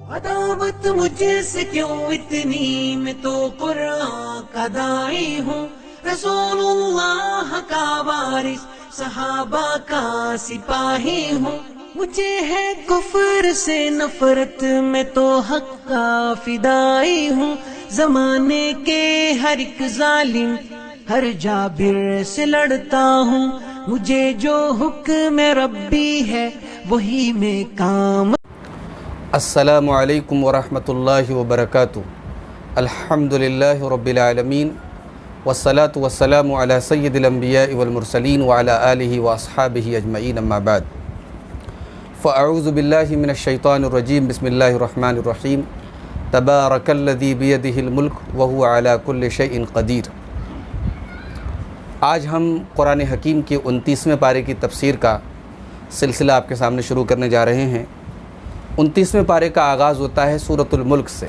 عداوت مجھ سے کیوں اتنی، میں تو قرآن کا داعی ہوں، رسول اللہ کا وارث، صحابہ کا سپاہی ہوں، مجھے ہے کفر سے نفرت، میں تو حق کا فدائی ہوں، زمانے کے ہر ایک ظالم ہر جابر سے لڑتا ہوں، مجھے جو حکم ربی ہے وہی میں کام۔ السلام علیکم ورحمۃ اللہ وبرکاتہ۔ الحمدللہ رب العالمین، والصلاة والسلام علی سید الانبیاء والمرسلین وعلی آلہ واصحابہ اجمعین، اما بعد، فاعوذ باللہ من الشیطان الرجیم، بسم اللہ الرحمن الرحیم، تبارک الذی بیدہ الملک وہو علی کل شیء قدیر۔ آج ہم قرآن حکیم کے 29ویں پارے کی تفسیر کا سلسلہ آپ کے سامنے شروع کرنے جا رہے ہیں۔ 29ویں پارے کا آغاز ہوتا ہے سورۃ الملک سے۔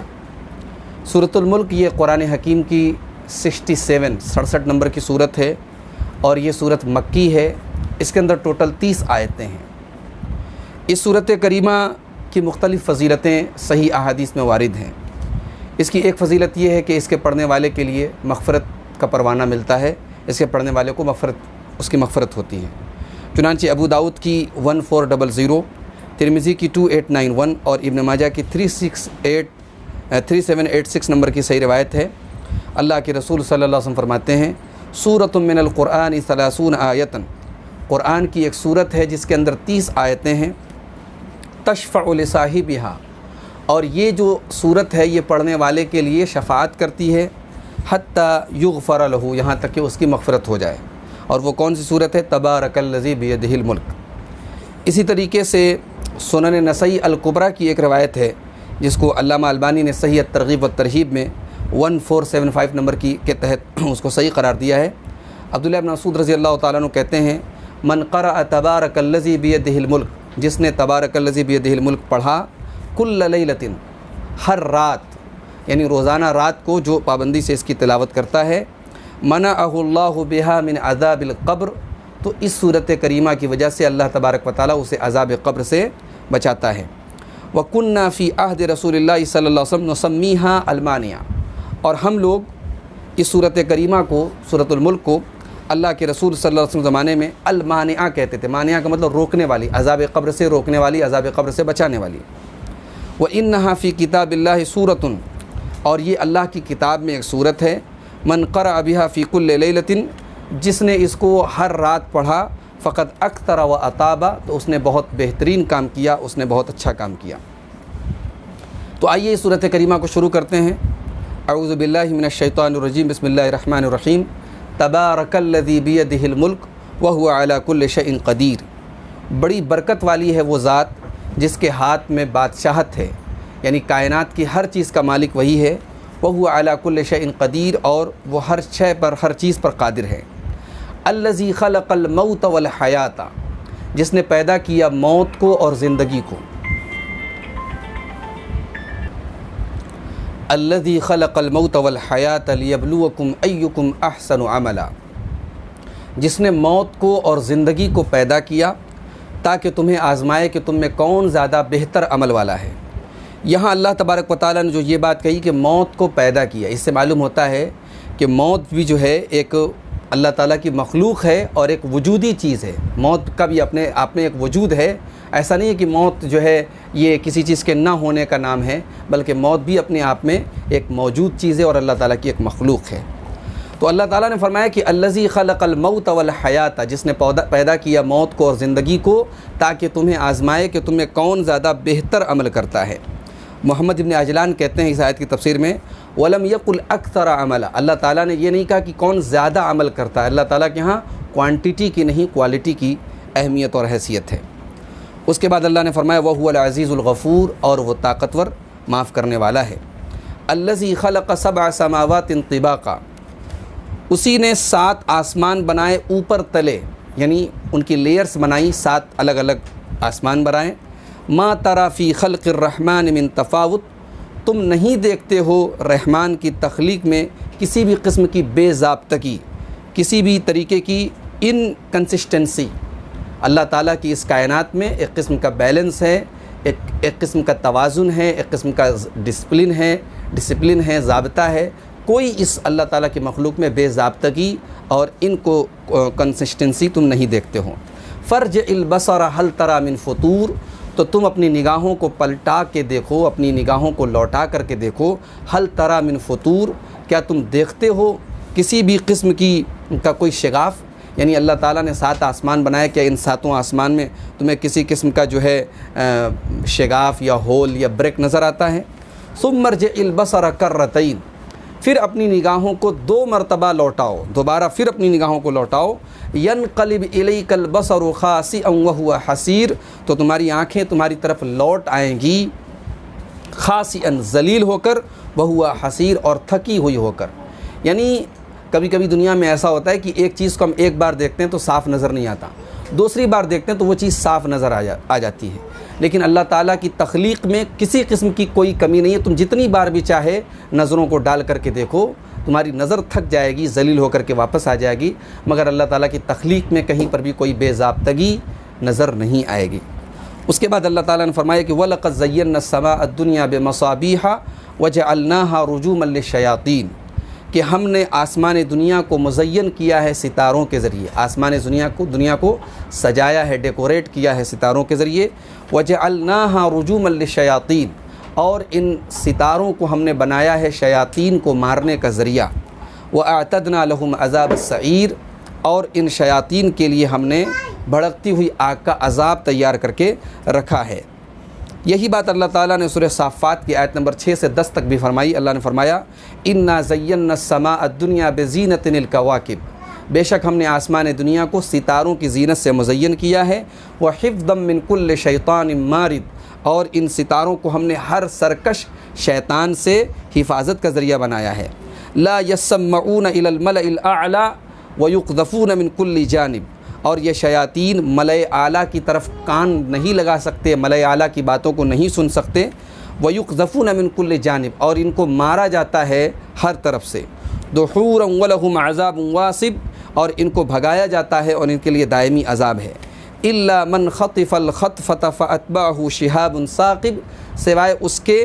سورۃ الملک یہ قرآن حکیم کی 67 نمبر کی صورت ہے، اور یہ صورت مکی ہے۔ اس کے اندر ٹوٹل 30 آیتیں ہیں۔ اس صورت کریمہ کی مختلف فضیلتیں صحیح احادیث میں وارد ہیں۔ اس کی ایک فضیلت یہ ہے کہ اس کے پڑھنے والے کے لیے مغفرت کا پروانہ ملتا ہے، اس کے پڑھنے والے کو اس کی مغفرت ہوتی ہے۔ چنانچہ ابو داؤد کی 1400، ترمذی کی 2891 اور ابن ماجہ کی 3786 نمبر کی صحیح روایت ہے۔ اللہ کے رسول صلی اللہ علیہ وسلم فرماتے ہیں، سورۃ من القرآن 30 آیتاً، قرآن کی ایک صورت ہے جس کے اندر 30 آیتیں ہیں، تشفع لصاحبہا، اور یہ جو صورت ہے یہ پڑھنے والے کے لیے شفاعت کرتی ہے، حتی یغفر لہ، یہاں تک کہ اس کی مغفرت ہو جائے۔ اور وہ کون سی صورت ہے؟ تبارک الذی بیدہ الملک۔ اسی طریقے سے سنن نسائی الکبریٰ کی ایک روایت ہے جس کو علامہ البانی نے صحیح الترغیب والترہیب میں 1475 نمبر کے تحت اس کو صحیح قرار دیا ہے۔ عبداللہ بن مسعود رضی اللہ تعالیٰ عنہ کہتے ہیں، من قرأ تبارک الذی بیدہ الملک، جس نے تبارک الذی بیدہ الملک پڑھا، کل لیلۃ، ہر رات، یعنی روزانہ رات کو جو پابندی سے اس کی تلاوت کرتا ہے، منعہ اللہ بہا من عذاب القبر، تو اس صورت کریمہ کی وجہ سے اللہ تبارک و تعالیٰ اسے عذاب قبر سے بچاتا ہے۔ وَكُنَّا فِي عَهْدِ رسول اللہ صلی اللہ علیہ وسلم نسمیہا المانیہ، اور ہم لوگ اس صورت کریمہ کو، سورۃ الملک کو، اللہ کے رسول صلی اللہ علیہ وسلم زمانے میں المانیہ کہتے تھے۔ مانیہ کا مطلب روکنے والی، عذاب قبر سے روکنے والی، عذاب قبر سے بچانے والی۔ وَإِنَّهَا فِي كِتَابِ اللَّهِ سُورَةٌ، اور یہ اللہ کی کتاب میں ایک صورت ہے، من قرأ بها فی کل لیلۃ، جس نے اس کو ہر رات پڑھا، فقط اکثر و اطابہ، تو اس نے بہت بہترین کام کیا، اس نے بہت اچھا کام کیا۔ تو آئیے اس صورت کریمہ کو شروع کرتے ہیں۔ اعوذ باللہ من الشیطان الرجیم، بسم اللہ الرحمن الرحیم، تبارک الذی بیدہ الملک وہو علی کل شیء قدیر، بڑی برکت والی ہے وہ ذات جس کے ہاتھ میں بادشاہت ہے، یعنی کائنات کی ہر چیز کا مالک وہی ہے، وہو علی کل شیء قدیر، اور وہ ہر شے پر، ہر چیز پر قادر ہے۔ الذی خلق الموت والحیات، جس نے پیدا کیا موت کو اور زندگی کو۔ الذی خلق الموت والحیات لیبلوکم ایکم احسن عملا، جس نے موت کو اور زندگی کو پیدا کیا تاکہ تمہیں آزمائے کہ تم میں کون زیادہ بہتر عمل والا ہے۔ یہاں اللہ تبارک و تعالیٰ نے جو یہ بات کہی کہ موت کو پیدا کیا، اس سے معلوم ہوتا ہے کہ موت بھی جو ہے ایک اللہ تعالیٰ کی مخلوق ہے اور ایک وجودی چیز ہے۔ موت کا بھی اپنے آپ میں ایک وجود ہے، ایسا نہیں ہے کہ موت جو ہے یہ کسی چیز کے نہ ہونے کا نام ہے، بلکہ موت بھی اپنے آپ میں ایک موجود چیز ہے اور اللہ تعالیٰ کی ایک مخلوق ہے۔ تو اللہ تعالیٰ نے فرمایا کہ الذی خلق الموت والحیات، جس نے پیدا کیا موت کو اور زندگی کو تاکہ تمہیں آزمائے کہ تم میں کون زیادہ بہتر عمل کرتا ہے۔ محمد ابن عجلان کہتے ہیں اس آیت کی تفسیر میں، وَلَمْ يَقُلْ أَكْثَرَ عَمَلًا، اللہ تعالیٰ نے یہ نہیں کہا کہ کون زیادہ عمل کرتا ہے، اللہ تعالیٰ کے ہاں کوانٹیٹی کی نہیں کوالٹی کی اہمیت اور حیثیت ہے۔ اس کے بعد اللہ نے فرمایا وَهُوَ الْعَزِيزُ الْغَفُورُ، اور وہ طاقتور معاف کرنے والا ہے۔ الَّذِي خَلَقَ سَبْعَ سَمَاوَاتٍ طِبَاقًا، اسی نے 7 آسمان بنائے اوپر تلے، یعنی ان کی لیئرز بنائی، 7 الگ الگ آسمان بنائے۔ ما ترى فی خلق الرحمن من تفاوت، تم نہیں دیکھتے ہو رحمان کی تخلیق میں کسی بھی قسم کی بے ضابطگی، کسی بھی طریقے کی انکنسسٹنسی۔ اللہ تعالیٰ کی اس کائنات میں ایک قسم کا بیلنس ہے، ایک قسم کا توازن ہے، ایک قسم کا ڈسپلن ہے، ضابطہ ہے۔ کوئی اس اللہ تعالیٰ کی مخلوق میں بے ضابطگی اور ان کو کنسسٹنسی تم نہیں دیکھتے ہو۔ فرجع البصر هل ترى من فطور، تو تم اپنی نگاہوں کو پلٹا کے دیکھو، اپنی نگاہوں کو لوٹا کر کے دیکھو، هل ترى من فطور، کیا تم دیکھتے ہو کسی بھی قسم کا کوئی شگاف؟ یعنی اللہ تعالیٰ نے 7 آسمان بنائے، کیا ان 7 آسمان میں تمہیں کسی قسم کا جو ہے شگاف یا ہول یا بریک نظر آتا ہے؟ ثم ارجع البصر کرتین، پھر اپنی نگاہوں کو 2 مرتبہ لوٹاؤ، دوبارہ پھر اپنی نگاہوں کو لوٹاؤ۔ ینقلب الیک البصر خاسئا وهو حسیر، تو تمہاری آنکھیں تمہاری طرف لوٹ آئیں گی خاسئا، ذلیل ہو کر، وهو حسیر، اور تھکی ہوئی ہو کر۔ یعنی کبھی کبھی دنیا میں ایسا ہوتا ہے کہ ایک چیز کو ہم ایک بار دیکھتے ہیں تو صاف نظر نہیں آتا، دوسری بار دیکھتے ہیں تو وہ چیز صاف نظر آ جاتی ہے۔ لیکن اللہ تعالیٰ کی تخلیق میں کسی قسم کی کوئی کمی نہیں ہے، تم جتنی بار بھی چاہے نظروں کو ڈال کر کے دیکھو، تمہاری نظر تھک جائے گی، ذلیل ہو کر کے واپس آ جائے گی، مگر اللہ تعالیٰ کی تخلیق میں کہیں پر بھی کوئی بے ضابطگی نظر نہیں آئے گی۔ اس کے بعد اللہ تعالیٰ نے فرمایا کہ وَلَقَدْ زَيَّنَّا السَّمَاءَ الدُّنْيَا بِمَصَابِيحَ وَجَعَلْنَاهَا رُجُومًا لِلشَّيَاطِينِ، کہ ہم نے آسمان دنیا کو مزین کیا ہے ستاروں کے ذریعے، آسمان دنیا کو سجایا ہے، ڈیکوریٹ کیا ہے ستاروں کے ذریعے۔ وَجَعَلْنَاهَا رُجُومًا لِلشَّيَاطِينِ، اور ان ستاروں کو ہم نے بنایا ہے شیاطین کو مارنے کا ذریعہ۔ وَأَعْتَدْنَا لَهُمْ عَذَابَ السَّعِيرِ، اور ان شیاطین کے لیے ہم نے بھڑکتی ہوئی آگ کا عذاب تیار کر کے رکھا ہے۔ یہی بات اللہ تعالیٰ نے سورہ صافات کی آیت نمبر 6 سے 10 تک بھی فرمائی۔ اللہ نے فرمایا اِنَّا زَيَّنَّا السَّمَاءَ الدُّنْيَا بِزِينَةٍ الْكَوَاكِبِ، بے شک ہم نے آسمان دنیا کو ستاروں کی زینت سے مزین کیا ہے۔ وَحِفْظًا مِّن كُلِّ شَيْطَانٍ مَارِدٍ، اور ان ستاروں کو ہم نے ہر سرکش شیطان سے حفاظت کا ذریعہ بنایا ہے۔ لَا يَسَّمَّعُونَ إِلَى الْمَلَإِ الْأَعْلَى وَيُقْذَفُونَ مِن كُلِّ جانب، اور یہ شیاطین ملأ اعلیٰ کی طرف کان نہیں لگا سکتے، ملأ اعلیٰ کی باتوں کو نہیں سن سکتے۔ وَيُقْذَفُونَ مِن كُلِّ جانب، اور ان کو مارا جاتا ہے ہر طرف سے۔ دُحُورًا وَلَهُمْ عَذَابٌ وَاصِبٌ، اور ان کو بھگایا جاتا ہے اور ان کے لیے دائمی عذاب ہے۔ إِلَّا مَنْ خَطِفَ الْخَطْفَةَ فَأَتْبَعَهُ شِهَابٌ ثَاقِبٌ، سوائے اس کے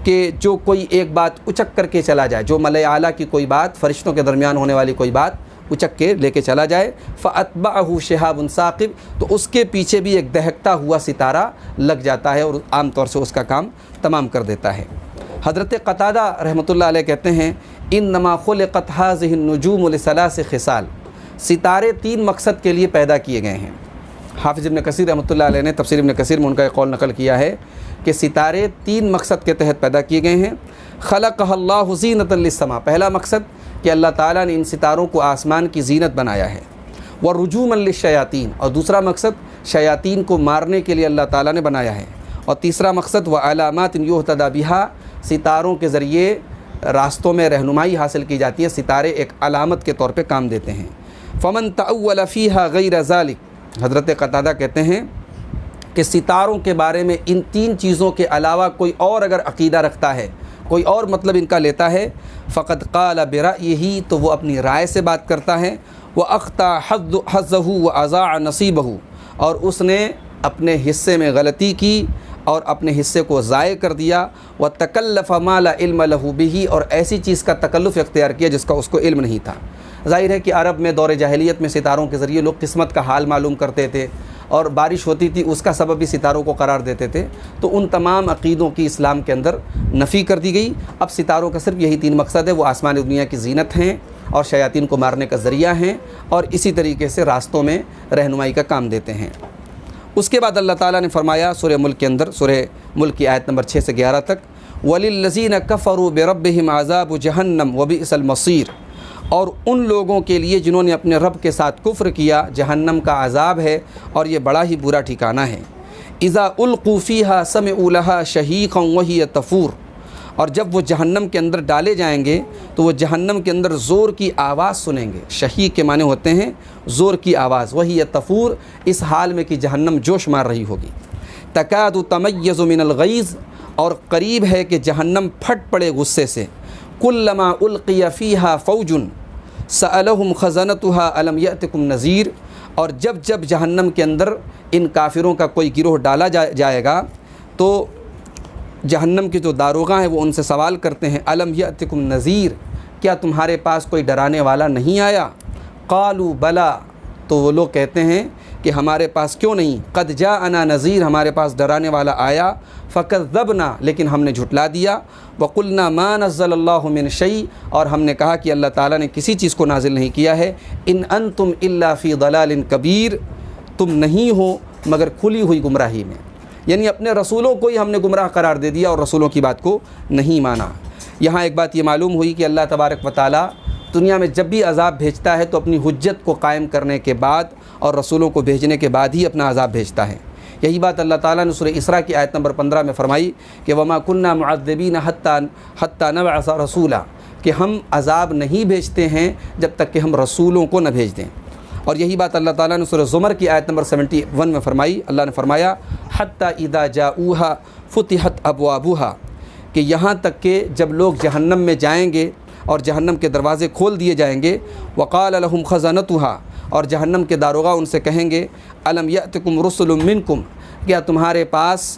کہ جو کوئی ایک بات اچک کر کے چلا جائے، جو ملأ اعلیٰ کی کوئی بات، فرشتوں کے درمیان ہونے والی کوئی بات اچک کے لے کے چلا جائے، فَأَتْبَعَهُ شِهَابٌ ثَاقِبٌ، تو اس کے پیچھے بھی ایک دہکتا ہوا ستارہ لگ جاتا ہے اور عام طور سے اس کا کام تمام کر دیتا ہے۔ حضرت قتادہ رحمۃ اللہ علیہ کہتے ہیں إِنَّمَا خُلِقَتْ هَذِهِ النُّجُومُ لِثَلَاثِ خِصَالٍ، ستارے 3 مقصد کے لیے پیدا کیے گئے ہیں۔ حافظ ابن کثیر رحمۃ اللہ علیہ نے تفسیر ابن کثیر میں ان کا ایک قول نقل کیا ہے کہ ستارے 3 مقصد کے تحت پیدا کیے گئے ہیں۔ خلقها اللہ زینۃ للسماء، پہلا مقصد کہ اللہ تعالیٰ نے ان ستاروں کو آسمان کی زینت بنایا ہے۔ ورجوما للشیاطین، اور دوسرا مقصد شیاطین کو مارنے کے لیے اللہ تعالیٰ نے بنایا ہے۔ اور تیسرا مقصد وعلامات یہتدی بہا، ستاروں کے ذریعے راستوں میں رہنمائی حاصل کی جاتی ہے، ستارے ایک علامت کے طور پہ کام دیتے ہیں۔ فمن تأول فیہا غیر ذالک، حضرت قتادہ کہتے ہیں کہ ستاروں کے بارے میں ان 3 چیزوں کے علاوہ کوئی اور اگر عقیدہ رکھتا ہے، کوئی اور مطلب ان کا لیتا ہے، فقد قال برأیہ، تو وہ اپنی رائے سے بات کرتا ہے، وَأَخْطَأَ حَظَّهُ وَأَضَاعَ نَصِيبَهُ، اور اس نے اپنے حصے میں غلطی کی اور اپنے حصے کو ضائع کر دیا، وَتَكَلَّفَ مَا لَا عِلْمَ لَهُ بِهِ، اور ایسی چیز کا تکلف اختیار کیا جس کا اس کو علم نہیں تھا۔ ظاہر ہے کہ عرب میں دور جاہلیت میں ستاروں کے ذریعے لوگ قسمت کا حال معلوم کرتے تھے، اور بارش ہوتی تھی اس کا سبب بھی ستاروں کو قرار دیتے تھے، تو ان تمام عقیدوں کی اسلام کے اندر نفی کر دی گئی۔ اب ستاروں کا صرف یہی 3 مقصد ہے، وہ آسمان دنیا کی زینت ہیں اور شیاطین کو مارنے کا ذریعہ ہیں، اور اسی طریقے سے راستوں میں رہنمائی کا کام دیتے ہیں۔ اس کے بعد اللہ تعالیٰ نے فرمایا سورہ ملک کے اندر، سورہ ملک کی آیت نمبر 6 سے 11 تک، وَلِلَّذِينَ كَفَرُوا بِرَبِّهِمْ عَذَابُ جَهَنَّمَ وَبِئْسَ الْمَصِيرُ، اور ان لوگوں کے لیے جنہوں نے اپنے رب کے ساتھ کفر کیا، جہنم کا عذاب ہے اور یہ بڑا ہی برا ٹھکانہ ہے۔ اذا القوا فیہا سمعوا لها شہیقا وہی تفور، اور جب وہ جہنم کے اندر ڈالے جائیں گے تو وہ جہنم کے اندر زور کی آواز سنیں گے۔ شہیق کے معنی ہوتے ہیں زور کی آواز، وہی تفور، اس حال میں کہ جہنم جوش مار رہی ہوگی۔ تکاد تمیز من الغیظ، اور قریب ہے کہ جہنم پھٹ پڑے غصے سے۔ کلما القی فیہا فوج سألہم خزنتہا الم یأتکم نذیر، اور جب جب جہنم کے اندر ان کافروں کا کوئی گروہ ڈالا جائے گا تو جہنم کے جو داروغہ ہیں وہ ان سے سوال کرتے ہیں الم یأتکم نذیر، کیا تمہارے پاس کوئی ڈرانے والا نہیں آیا؟ قالوا بلا، تو وہ لوگ کہتے ہیں کہ ہمارے پاس کیوں نہیں، قد جاءنا نذیر، ہمارے پاس ڈرانے والا آیا، فکذبنا، لیکن ہم نے جھٹلا دیا، وقلنا ما نزل اللہ من شیء، اور ہم نے کہا کہ اللہ تعالیٰ نے کسی چیز کو نازل نہیں کیا ہے، ان انتم الا فی ضلال کبیر، تم نہیں ہو مگر کھلی ہوئی گمراہی میں، یعنی اپنے رسولوں کو ہی ہم نے گمراہ قرار دے دیا اور رسولوں کی بات کو نہیں مانا۔ یہاں ایک بات یہ معلوم ہوئی کہ اللہ تبارک و تعالیٰ دنیا میں جب بھی عذاب بھیجتا ہے تو اپنی حجت کو قائم کرنے کے بعد اور رسولوں کو بھیجنے کے بعد ہی اپنا عذاب بھیجتا ہے۔ یہی بات اللہ تعالیٰ نے سورہ اسراء کی آیت نمبر 15 میں فرمائی کہ وما كنا معذبین حتی نبعث رسولا، کہ ہم عذاب نہیں بھیجتے ہیں جب تک کہ ہم رسولوں کو نہ بھیج دیں۔ اور یہی بات اللہ تعالیٰ نے سورہ زمر کی آیت نمبر 71 میں فرمائی، اللہ نے فرمایا حتی اذا جاؤہا فتحت ابوابہا، کہ یہاں تک کہ جب لوگ جہنم میں جائیں گے اور جہنم کے دروازے کھول دیے جائیں گے، وقال لهم خزنتها، اور جہنم کے داروغہ ان سے کہیں گے الم یأتکم رسل منکم، کیا تمہارے پاس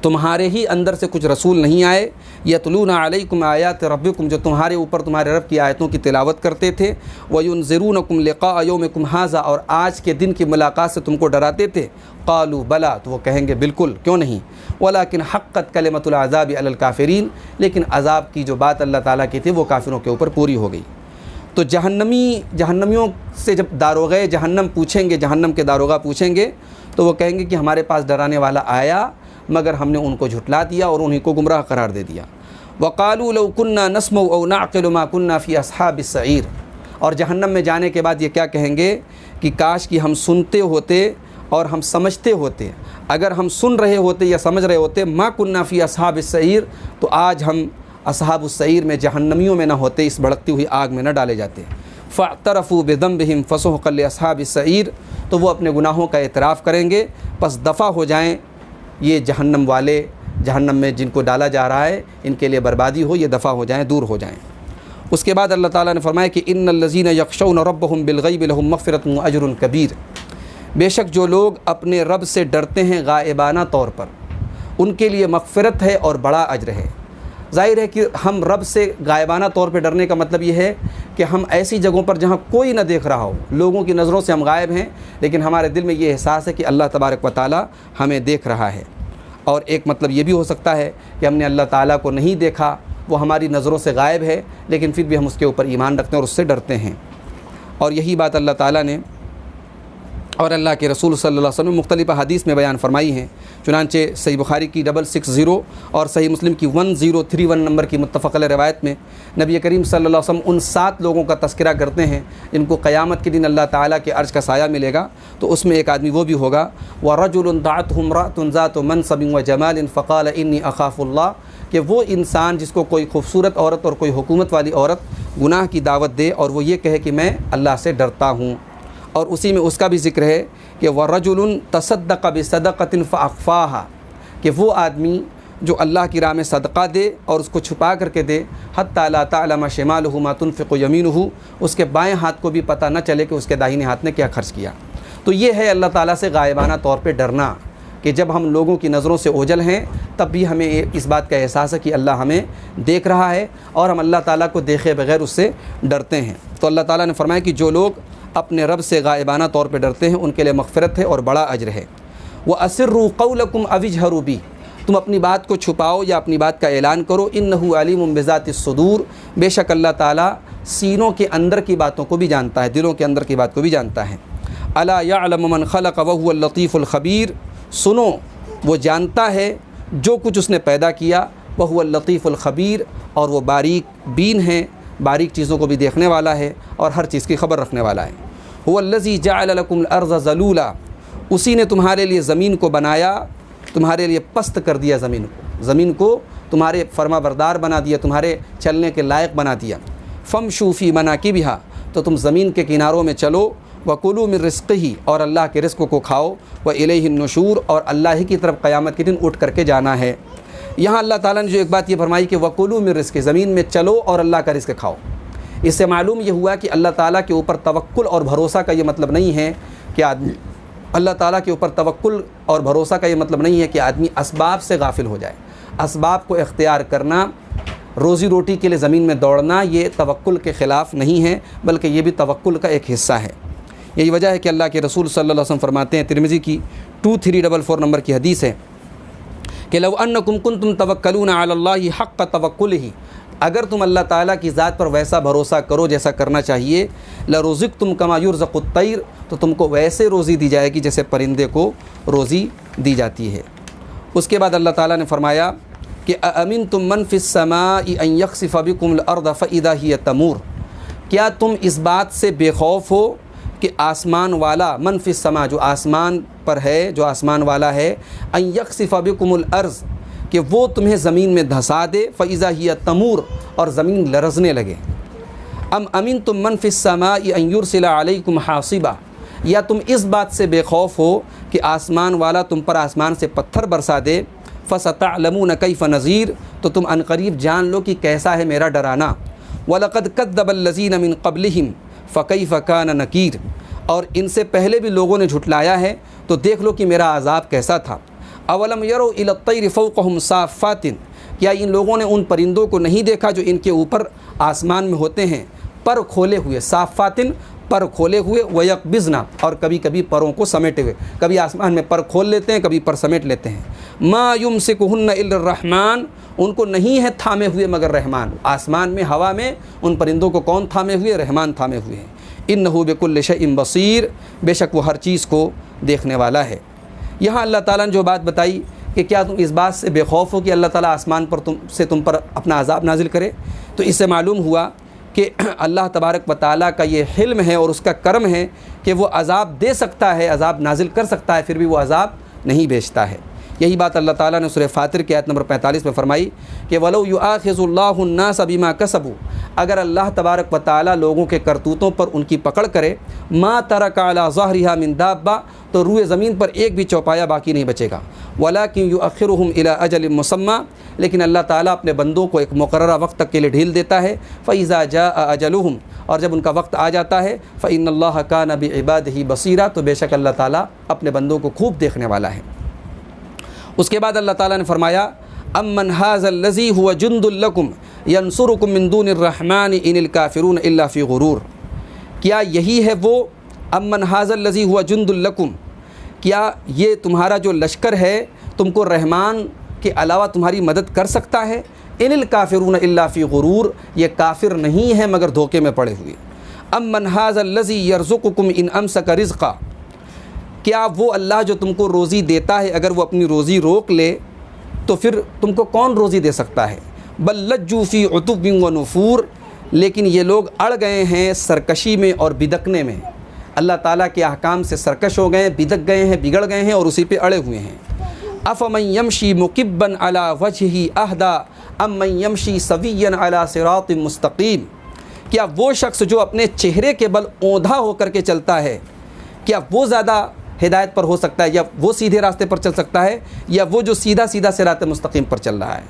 تمہارے ہی اندر سے کچھ رسول نہیں آئے، یتلون علیکم آیات ربکم، جو تمہارے اوپر تمہارے رب کی آیتوں کی تلاوت کرتے تھے، وینذرونکم لقاء یومکم ھذا، اور آج کے دن کی ملاقات سے تم کو ڈراتے تھے، قالوا بلا، تو وہ کہیں گے بالکل کیوں نہیں، ولیکن حقت کلمۃ العذاب علی الکافرین، لیکن عذاب کی جو بات اللہ تعالیٰ کی تھی وہ کافروں کے اوپر پوری ہو گئی۔ تو جہنمیوں سے جب داروغے جہنم پوچھیں گے، جہنم کے داروغہ پوچھیں گے تو وہ کہیں گے کہ ہمارے پاس ڈرانے والا آیا مگر ہم نے ان کو جھٹلا دیا اور انہیں کو گمراہ قرار دے دیا۔ وقالوا لو كنا نسمع او نعقل ما كنا في اصحاب السعیر، اور جہنم میں جانے کے بعد یہ کیا کہیں گے کہ کاش کہ ہم سنتے ہوتے اور ہم سمجھتے ہوتے، اگر ہم سن رہے ہوتے یا سمجھ رہے ہوتے ما كنا في اصحاب السعیر، تو آج ہم اصحاب السعیر میں جہنمیوں میں نہ ہوتے، اس بھڑکتی ہوئی آگ میں نہ ڈالے جاتے۔ فاعترفوا بذنبهم فسحقا لاصحاب السعیر، تو وہ اپنے گناہوں کا اعتراف کریں گے، پس دفع ہو جائیں یہ جہنم والے، جہنم میں جن کو ڈالا جا رہا ہے ان کے لیے بربادی ہو، یہ دفع ہو جائیں، دور ہو جائیں۔ اس کے بعد اللہ تعالیٰ نے فرمایا کہ ان الذین یخشون ربهم بالغیب لهم مغفرۃ واجر کبیر، بے شک جو لوگ اپنے رب سے ڈرتے ہیں غائبانہ طور پر ان کے لیے مغفرت ہے اور بڑا اجر ہے۔ ظاہر ہے کہ ہم رب سے غائبانہ طور پہ ڈرنے کا مطلب یہ ہے کہ ہم ایسی جگہوں پر جہاں کوئی نہ دیکھ رہا ہو، لوگوں کی نظروں سے ہم غائب ہیں، لیکن ہمارے دل میں یہ احساس ہے کہ اللہ تبارک و تعالیٰ ہمیں دیکھ رہا ہے۔ اور ایک مطلب یہ بھی ہو سکتا ہے کہ ہم نے اللہ تعالیٰ کو نہیں دیکھا، وہ ہماری نظروں سے غائب ہے، لیکن پھر بھی ہم اس کے اوپر ایمان رکھتے ہیں اور اس سے ڈرتے ہیں۔ اور یہی بات اللہ تعالیٰ نے اور اللہ کے رسول صلی اللہ علیہ وسلم مختلف حدیث میں بیان فرمائی ہیں، چنانچہ صحیح بخاری کی 660 اور صحیح مسلم کی 1031 نمبر کی متفق علیہ روایت میں نبی کریم صلی اللہ علیہ وسلم ان 7 لوگوں کا تذکرہ کرتے ہیں جن کو قیامت کے دن اللہ تعالیٰ کے عرش کا سایہ ملے گا، تو اس میں ایک آدمی وہ بھی ہوگا وَرَجُلٌ دَعَتْهُ امْرَأَةٌ ذَاتُ مَنْصَبٍ وَجَمَالٍ فَقَالَ إِنِّي أَخَافُ اللَّهَ، کہ وہ انسان جس کو کوئی خوبصورت عورت اور کوئی حکومت والی عورت گناہ کی دعوت دے اور وہ یہ کہے کہ میں اللہ سے ڈرتا ہوں، اور اسی میں اس کا بھی ذکر ہے کہ وَرَجُلٌ تَصَدَّقَ بِصَدَقَةٍ فَأَخْفَاهَا، کہ وہ آدمی جو اللہ کی راہ میں صدقہ دے اور اس کو چھپا کر کے دے حَتَّى لَا تَعْلَمَ شِمَالُهُ مَا تُنْفِقُ يَمِينُهُ، اس کے بائیں ہاتھ کو بھی پتہ نہ چلے کہ اس کے داہنے ہاتھ نے کیا خرچ کیا۔ تو یہ ہے اللہ تعالیٰ سے غائبانہ طور پہ ڈرنا، کہ جب ہم لوگوں کی نظروں سے اوجھل ہیں تب بھی ہمیں اس بات کا احساس ہے کہ اللہ ہمیں دیکھ رہا ہے اور ہم اللہ تعالیٰ کو دیکھے بغیر اس سے ڈرتے ہیں۔ تو اللہ تعالیٰ نے فرمایا کہ جو لوگ اپنے رب سے غائبانہ طور پہ ڈرتے ہیں ان کے لیے مغفرت ہے اور بڑا اجر ہے۔ وَأَسِرُّوا قَوْلَكُمْ أَوِ اجْهَرُوا بِهِ، تم اپنی بات کو چھپاؤ یا اپنی بات کا اعلان کرو، إِنَّهُ عَلِيمٌ بِذَاتِ الصُّدُورِ، بے شک اللہ تعالیٰ سینوں کے اندر کی باتوں کو بھی جانتا ہے، دلوں کے اندر کی بات کو بھی جانتا ہے۔ أَلَا يَعْلَمُ مَنْ خَلَقَ وَهُوَ اللَّطِيفُ الْخَبِيرُ، سنو وہ جانتا ہے جو کچھ اس نے پیدا کیا، وَهُوَ اللَّطِيفُ الْخَبِيرُ، اور وہ باریک بین ہے، باریک چیزوں کو بھی دیکھنے والا ہے اور ہر چیز کی خبر رکھنے والا ہے۔ هُوَ الَّذِي جَعَلَ لَكُمُ الْأَرْضَ ذَلُولًا، اسی نے تمہارے لیے زمین کو بنایا، تمہارے لیے پست کر دیا زمین کو تمہارے فرما بردار بنا دیا، تمہارے چلنے کے لائق بنا دیا۔ فَامْشُوا فِي مَنَاكِبِهَا، تو تم زمین کے کناروں میں چلو، وَكُلُوا مِن رِزْقِهِ، اور اللہ کے رزق کو کھاؤ، وَإِلَيْهِ النُّشُورُ، اور اللہ ہی کی طرف قیامت کے دن اٹھ کر کے جانا ہے۔ یہاں اللہ تعالیٰ نے جو ایک بات یہ فرمائی کہ وَكُلُوا مِن رِزْقِهِ، زمین میں چلو اور اللہ کا رزق کھاؤ، اس سے معلوم یہ ہوا کہ اللہ تعالیٰ کے اوپر توکل اور بھروسہ کا یہ مطلب نہیں ہے کہ اللہ تعالیٰ کے اوپر توکل اور بھروسہ کا یہ مطلب نہیں ہے کہ آدمی اسباب سے غافل ہو جائے. اسباب کو اختیار کرنا، روزی روٹی کے لیے زمین میں دوڑنا، یہ توکل کے خلاف نہیں ہے، بلکہ یہ بھی توکل کا ایک حصہ ہے. یہی وجہ ہے کہ اللہ کے رسول صلی اللہ علیہ وسلم فرماتے ہیں، ترمذی کی 2344 نمبر کی حدیث ہے کہ لو انکم کنتم توکلون علی اللہ حق توکلہ، اگر تم اللہ تعالیٰ کی ذات پر ویسا بھروسہ کرو جیسا کرنا چاہیے، لرزقتم کما یرزق الطیر، تو تم کو ویسے روزی دی جائے گی جیسے پرندے کو روزی دی جاتی ہے. اس کے بعد اللہ تعالیٰ نے فرمایا کہ اَأَمِنْتُم مَّن فِي السَّمَاءِ أَن يَخْسِفَ بِكُمُ الْأَرْضَ فَإِذَا هِيَ تَمُورُ، کیا تم اس بات سے بے خوف ہو کہ آسمان والا، من فی السماء جو آسمان پر ہے، جو آسمان والا ہے، ان یخسف بکم الارض کہ وہ تمہیں زمین میں دھسا دے، فاذا ہی تمور اور زمین لرزنے لگے. ام امنتم من فی السماء ان یرسل علیکم حاصبا، یا تم اس بات سے بے خوف ہو کہ آسمان والا تم پر آسمان سے پتھر برسا دے، فستعلمون کیف نذیر، تو تم عنقریب جان لو کہ کیسا ہے میرا ڈرانا. وَلَقَدْ كَذَّبَ الَّذِينَ مِن قَبْلِهِمْ فَكَيْفَ كَانَ نَكِيرٌ، اور ان سے پہلے بھی لوگوں نے جھٹلایا ہے تو دیکھ لو کہ میرا عذاب کیسا تھا. اولم يروا الى الطير فوقهم صافات، کیا ان لوگوں نے ان پرندوں کو نہیں دیکھا جو ان کے اوپر آسمان میں ہوتے ہیں، پر کھولے ہوئے، صافات پر کھولے ہوئے، ویقبضن اور کبھی کبھی پروں کو سمیٹے ہوئے، کبھی آسمان میں پر کھول لیتے ہیں، کبھی پر سمیٹ لیتے ہیں. ما یمسکہن الا الرحمن، ان کو نہیں ہے تھامے ہوئے مگر رحمان. آسمان میں، ہوا میں ان پرندوں کو کون تھامے ہوئے؟ رحمان تھامے ہوئے ہیں. انہ بکل شیء بصیر، بے شک وہ ہر چیز کو دیکھنے والا ہے. یہاں اللہ تعالیٰ نے جو بات بتائی کہ کیا تم اس بات سے بے خوف ہو کہ اللہ تعالیٰ آسمان پر تم پر اپنا عذاب نازل کرے، تو اس سے معلوم ہوا کہ اللہ تبارک و تعالیٰ کا یہ حلم ہے اور اس کا کرم ہے کہ وہ عذاب دے سکتا ہے، عذاب نازل کر سکتا ہے، پھر بھی وہ عذاب نہیں بھیجتا ہے. یہی بات اللہ تعالیٰ نے سورہ فاطر کی آیت نمبر 45 میں فرمائی کہ وَلَوْ يُؤَاخِذُ اللَّهُ النَّاسَ بِمَا كَسَبُوا، اگر اللہ تبارک و تعالیٰ لوگوں کے کرتوتوں پر ان کی پکڑ کرے، مَا تَرَكَ عَلَى ظَهْرِهَا مِن دَابَّةٍ، تو روئے زمین پر ایک بھی چوپایا باقی نہیں بچے گا. وَلَكِنْ يُؤَخِّرُهُمْ إِلَىٰ أَجَلٍ مُّسَمًّى، لیکن اللہ تعالیٰ اپنے بندوں کو ایک مقررہ وقت تک کے لیے ڈھیل دیتا ہے. فَإِذَا جَاءَ أَجَلُهُمْ، اور جب ان کا وقت آ جاتا ہے، فَإِنَّ اللَّهَ كَانَ بِعِبَادِهِ بَصِيرًا، تو بے شک اللہ تعالیٰ اپنے بندوں کو خوب دیکھنے والا ہے. اس کے بعد اللہ تعالیٰ نے فرمایا امن ھذا الذی هو جند لکم ینصرکم من دون الرحمن ان الکافرون الا فی غرور، کیا یہی ہے وہ امن ھذا الذی هو جند لکم، کیا یہ تمہارا جو لشکر ہے تم کو رحمان کے علاوہ تمہاری مدد کر سکتا ہے؟ ان الکافرون الا فی غرور، یہ کافر نہیں ہے مگر دھوکے میں پڑے ہوئے. امن ھذا الذی یرزقکم ان امسک رزقا، کیا وہ اللہ جو تم کو روزی دیتا ہے اگر وہ اپنی روزی روک لے تو پھر تم کو کون روزی دے سکتا ہے؟ بل لجوا فی عتب و نفور، لیکن یہ لوگ اڑ گئے ہیں سرکشی میں اور بدکنے میں. اللہ تعالیٰ کے احکام سے سرکش ہو گئے ہیں، بدک گئے ہیں، بگڑ گئے ہیں اور اسی پہ اڑے ہوئے ہیں. افمن یمشی مکبا علی وجہہ اہدی ام من یمشی سویا علی صراط مستقیم، کیا وہ شخص جو اپنے چہرے کے بل اوندھا ہو کر کے چلتا ہے، کیا وہ زیادہ ہدایت پر ہو سکتا ہے، یا وہ سیدھے راستے پر چل سکتا ہے، یا وہ جو سیدھا سیدھا صراط مستقیم پر چل رہا ہے؟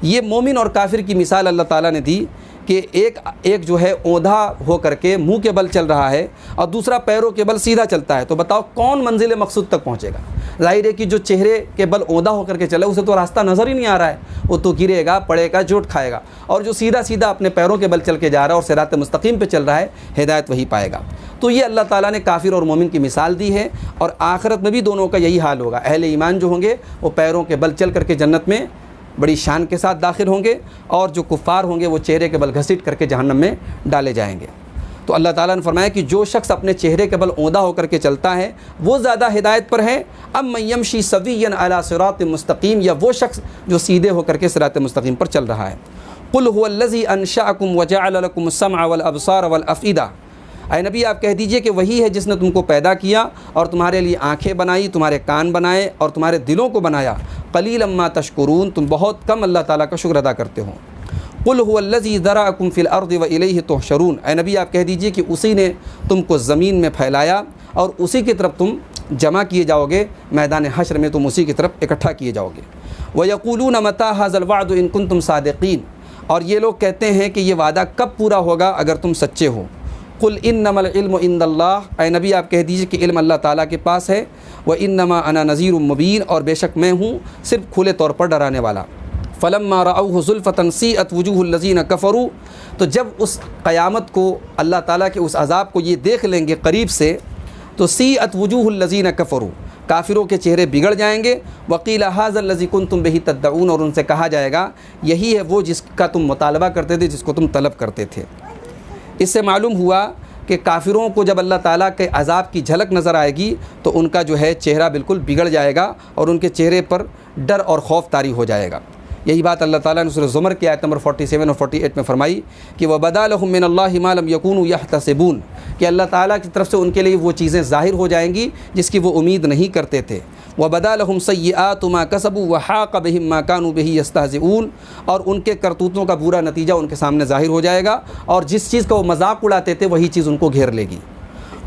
یہ مومن اور کافر کی مثال اللہ تعالیٰ نے دی کہ ایک جو ہے اوندھا ہو کر کے منہ کے بل چل رہا ہے اور دوسرا پیروں کے بل سیدھا چلتا ہے. تو بتاؤ کون منزل مقصود تک پہنچے گا؟ ظاہر ہے کہ جو چہرے کے بل اوندھا ہو کر کے چلے اسے تو راستہ نظر ہی نہیں آ رہا ہے، وہ تو گرے گا، پڑے گا، چوٹ کھائے گا. اور جو سیدھا سیدھا اپنے پیروں کے بل چل کے جا رہا ہے اور صراط مستقیم پہ چل رہا ہے، ہدایت وہی پائے گا. تو یہ اللہ تعالیٰ نے کافر اور مومن کی مثال دی ہے، اور آخرت میں بھی دونوں کا یہی حال ہوگا. اہل ایمان جو ہوں گے وہ پیروں کے بل چل کر کے جنت میں بڑی شان کے ساتھ داخل ہوں گے، اور جو کفار ہوں گے وہ چہرے کے بل گھسیٹ کر کے جہنم میں ڈالے جائیں گے. تو اللہ تعالیٰ نے فرمایا کہ جو شخص اپنے چہرے کے بل اوندھا ہو کر کے چلتا ہے وہ زیادہ ہدایت پر ہے، ام من یمشی سویا علی صراط مستقیم، یا وہ شخص جو سیدھے ہو کر کے صراط مستقیم پر چل رہا ہے. قل هو الذی انشأکم وجعل لکم السمع والابصار والافئدہ، اے نبی آپ کہہ دیجئے کہ وہی ہے جس نے تم کو پیدا کیا اور تمہارے لیے آنکھیں بنائی، تمہارے کان بنائے اور تمہارے دلوں کو بنایا. قلیلا ما تشکرون، تم بہت کم اللہ تعالیٰ کا شکر ادا کرتے ہو. قل هو الذی ذرأکم فی الارض والیہ تحشرون، اے نبی آپ کہہ دیجئے کہ اسی نے تم کو زمین میں پھیلایا اور اسی کی طرف تم جمع کیے جاؤ گے، میدان حشر میں تم اسی کی طرف اکٹھا کیے جاؤ گے. ویقولون متی ھذا الوعد ان کنتم صادقین، اور یہ لوگ کہتے ہیں کہ یہ وعدہ کب پورا ہوگا اگر تم سچے ہو. قل انما العلم عند اللہ، اے نبی آپ کہہ دیجیے کہ علم اللہ تعالیٰ کے پاس ہے، وانما انا نذیر مبین، اور بے شک میں ہوں صرف کھلے طور پر ڈرانے والا۔ فلما رأوه زلفة سیئت وجوہ الذین کفروا، تو جب اس قیامت کو اللہ تعالیٰ کے اس عذاب کو یہ دیکھ لیں گے قریب سے، تو سیئت وجوہ الذین کفروا، کافروں کے چہرے بگڑ جائیں گے۔ وقیل ھذا الذی کنتم بہ تدعون، اور ان سے کہا جائے گا یہی ہے وہ جس کا تم مطالبہ کرتے تھے، جس کو تم طلب کرتے تھے۔ اس سے معلوم ہوا کہ کافروں کو جب اللہ تعالیٰ کے عذاب کی جھلک نظر آئے گی تو ان کا جو ہے چہرہ بالکل بگڑ جائے گا اور ان کے چہرے پر ڈر اور خوف طاری ہو جائے گا۔ یہی بات اللہ تعالیٰ نے سورہ زمر کی آیت نمبر 47 اور 48 میں فرمائی کہ وَبَدَا لَهُم مِّنَ اللَّهِ مَا لَمْ يَكُونُوا يَحْتَسِبُونَ، کہ اللہ تعالیٰ کی طرف سے ان کے لیے وہ چیزیں ظاہر ہو جائیں گی جس کی وہ امید نہیں کرتے تھے۔ وَبَدَا لَهُمْ سَيِّئَاتُ مَا كَسَبُوا وَحَاقَ بِهِم مَّا كَانُوا بِهِ يَسْتَهْزِئُونَ، اور ان کے کرتوتوں کا برا نتیجہ ان کے سامنے ظاہر ہو جائے گا، اور جس چیز کا وہ مذاق اڑاتے تھے وہی چیز ان کو گھیر لے گی۔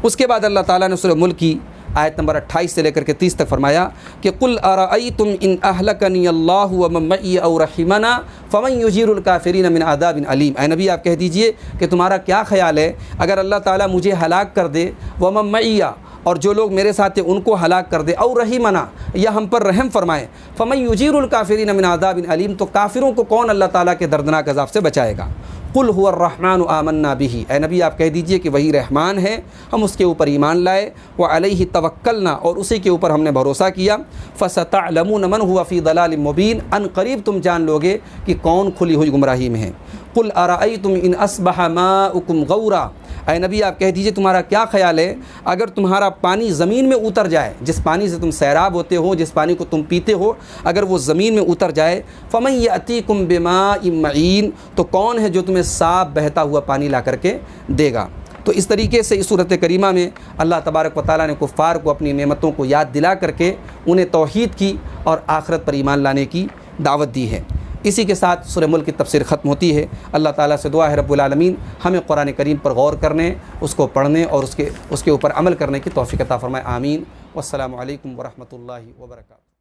اس کے بعد اللہ تعالیٰ نے سورہ ملک کی آیت نمبر 28 سے لے کر کے 30 تک فرمایا کہ قُلْ أَرَأَيْتُمْ إِنْ أَهْلَكَنِيَ اللَّهُ وَمَن مَّعِيَ أَوْ رَحِمَنَا فَمَن يُجِيرُ الْكَافِرِينَ مِنْ عَذَابٍ أَلِيمٍ، اے نبی آپ کہہ دیجئے کہ تمہارا کیا خیال ہے اگر اللہ تعالیٰ مجھے ہلاک کر دے، وَمَن مَّعِيَ، اور جو لوگ میرے ساتھ ہیں ان کو ہلاک کر دے، او رحمنا، یا ہم پر رحم فرمائے، فَمَن يُجِيرُ الْكَافِرِينَ مِنْ عَذَابٍ أَلِيمٍ، تو کافروں کو کون اللہ تعالیٰ کے دردناک عذاب سے بچائے گا۔ قُلْ هُوَ الرَّحْمَنُ آمَنَّا بِهِ، اے نبی آپ کہہ دیجئے کہ وہی رحمان ہے، ہم اس کے اوپر ایمان لائے، وَعَلَيْهِ تَوَكَّلْنَا، اور اسی کے اوپر ہم نے بھروسہ کیا، فَسَتَعْلَمُونَ مَنْ هُوَ فِي ضَلَالٍ مُبِينٍ، ان قریب تم جان لوگے کہ کون کھلی ہوئی گمراہی میں ہے۔ قُلْ أَرَأَيْتُمْ إِنْ أَصْبَحَ مَاؤُكُمْ غَوْرًا، اے نبی آپ کہہ دیجئے تمہارا کیا خیال ہے اگر تمہارا پانی زمین میں اتر جائے، جس پانی سے تم سیراب ہوتے ہو، جس پانی کو تم پیتے ہو، اگر وہ زمین میں اتر جائے، فَمَن يَأْتِيكُم بِمَاءٍ مَّعِينٍ، تو کون ہے جو تمہیں صاف بہتا ہوا پانی لا کر کے دے گا۔ تو اس طریقے سے اس صورت کریمہ میں اللہ تبارک و تعالیٰ نے کفار کو اپنی نعمتوں کو یاد دلا کر کے انہیں توحید کی اور آخرت پر ایمان لانے کی دعوت دی ہے۔ اسی کے ساتھ سورہ ملک کی تفسیر ختم ہوتی ہے۔ اللہ تعالیٰ سے دعا ہے رب العالمین ہمیں قرآن کریم پر غور کرنے، اس کو پڑھنے اور اس کے اوپر عمل کرنے کی توفیق عطا فرمائے، آمین۔ والسلام علیکم ورحمۃ اللہ وبرکاتہ۔